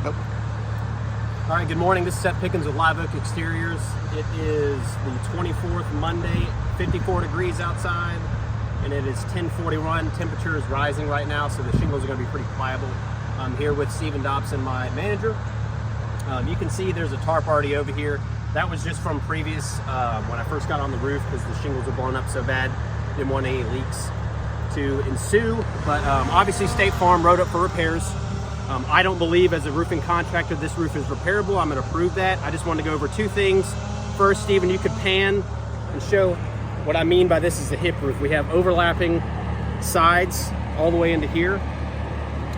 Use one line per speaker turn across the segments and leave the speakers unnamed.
Nope.
All right, good morning. This is Seth Pickens with Live Oak Exteriors. It is the 24th, Monday, 54 degrees outside, and it is 10:41. Temperature is rising right now, so the shingles are going to be pretty pliable. I'm here with Stephen Dobson, my manager. You can see there's a tarp already over here. That was just from previous, when I first got on the roof, because the shingles were blowing up so bad. Didn't want any leaks to ensue, but obviously State Farm wrote up for repairs. I don't believe as a roofing contractor this roof is repairable. I'm going to prove that. I just wanted to go over two things. First, Stephen, you could pan and show what I mean by this is a hip roof. We have overlapping sides all the way into here.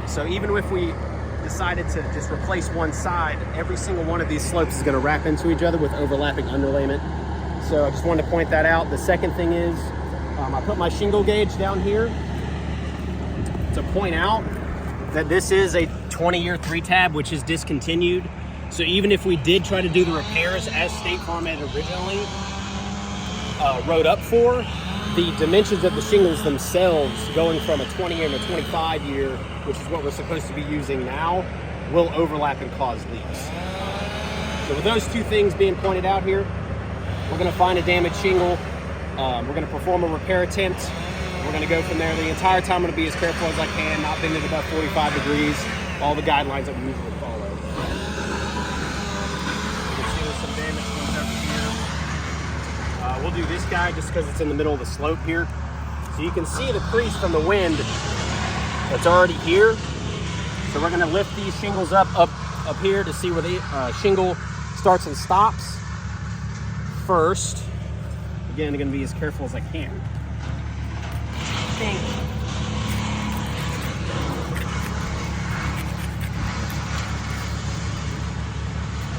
So even if we decided to just replace one side, every single one of these slopes is going to wrap into each other with overlapping underlayment. So I just wanted to point that out. The second thing is I put my shingle gauge down here to point out that this is a 20-year 3-tab, which is discontinued. So even if we did try to do the repairs as State Farm had originally wrote up for, the dimensions of the shingles themselves, going from a 20-year to a 25-year, which is what we're supposed to be using now, will overlap and cause leaks. So with those two things being pointed out here, we're going to find a damaged shingle. We're going to perform a repair attempt. We're going to go from there. The entire time I'm going to be as careful as I can, not bend it above 45 degrees, all the guidelines that we usually follow. You can see there's some damage ones over here. We'll do this guy just because it's in the middle of the slope here. So you can see the crease from the wind that's already here. So we're going to lift these shingles up here to see where the shingle starts and stops first. Again, I'm going to be as careful as I can.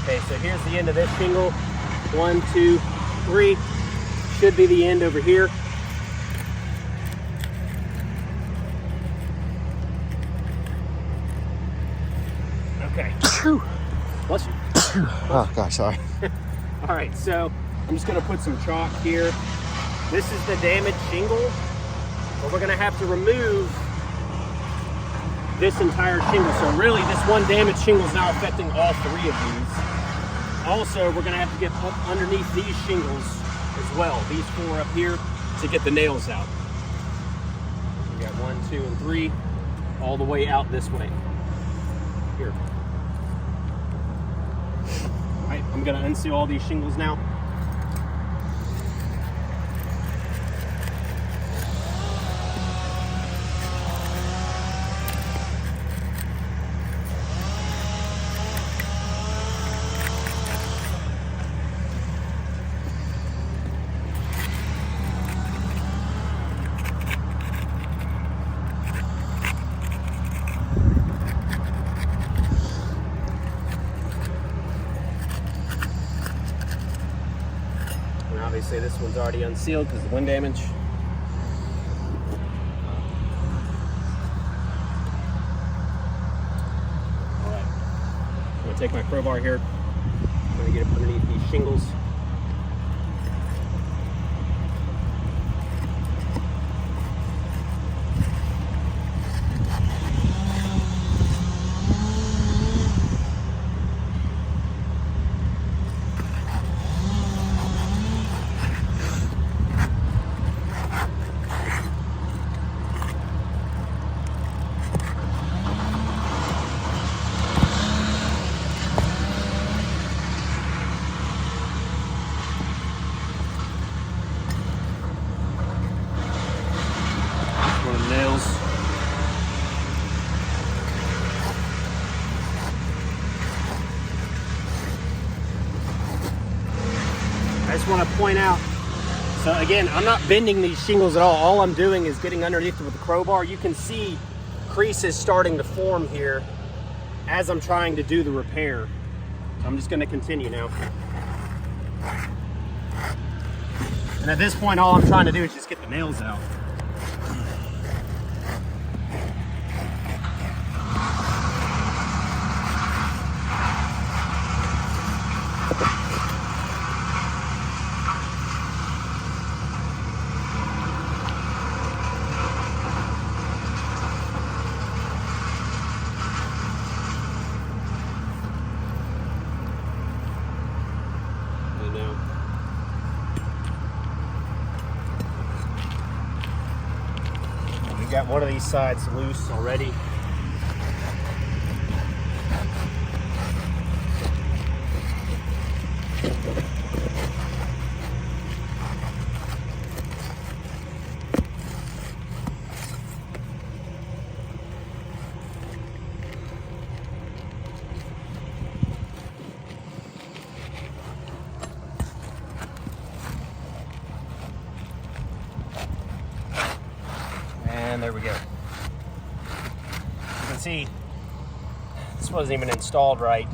Okay, so here's the end of this shingle. 1, 2, 3. Should be the end over here. Okay. Bless you.
Oh gosh, sorry.
All right, so I'm just going to put some chalk here. This is the damaged shingle. But we're going to have to remove this entire shingle. So really, this one damaged shingle is now affecting all three of these. Also, we're going to have to get up underneath these shingles as well. These 4 up here to get the nails out. We got 1, 2, and 3 all the way out this way. Here. All right, I'm going to unseal all these shingles now. Obviously this one's already unsealed because of the wind damage. Alright, I'm going to take my crowbar here. I'm going to get it underneath these shingles. Nails. I just want to point out, so again, I'm not bending these shingles at all. All I'm doing is getting underneath it with the crowbar. You can see creases starting to form here as I'm trying to do the repair. So I'm just going to continue now. And at this point, all I'm trying to do is just get the nails out. got one of these sides loose already. And there we go. You can see this wasn't even installed right.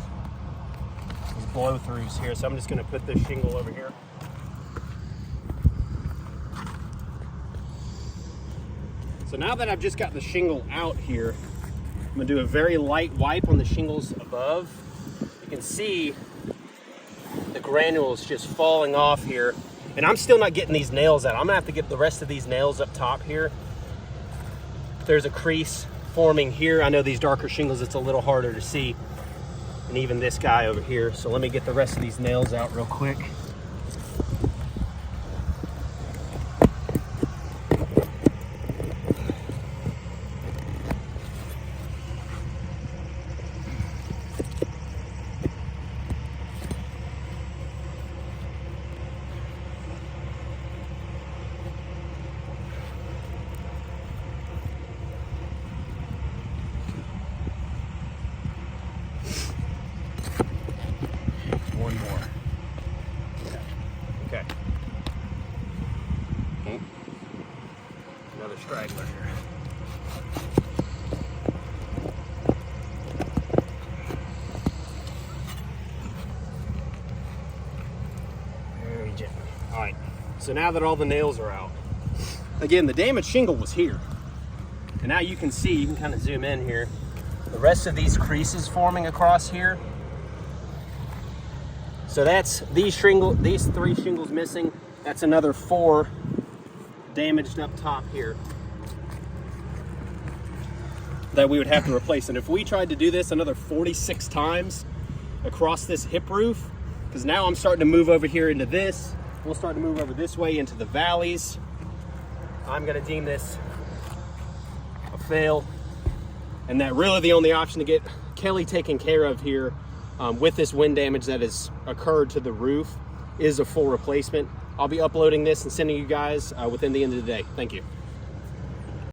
These blow-throughs here, so I'm just going to put this shingle over here. So now that I've just got the shingle out here, I'm going to do a very light wipe on the shingles above. You can see the granules just falling off here, and I'm still not getting these nails out. I'm going to have to get the rest of these nails up top here. There's a crease forming here. I know these darker shingles, it's a little harder to see, and even this guy over here. So let me get the rest of these nails out real quick. One more. Okay. Another straggler here. Very gently. All right. So now that all the nails are out, again, the damaged shingle was here. And now you can see, you can kind of zoom in here, the rest of these creases forming across here. So that's these three shingles missing. That's another 4 damaged up top here that we would have to replace. And if we tried to do this another 46 times across this hip roof, because now I'm starting to move over here into this, we'll start to move over this way into the valleys. I'm gonna deem this a fail. And that really the only option to get Kelly taken care of here with this wind damage that has occurred to the roof is a full replacement. I'll be uploading this and sending you guys within the end of the day. Thank you.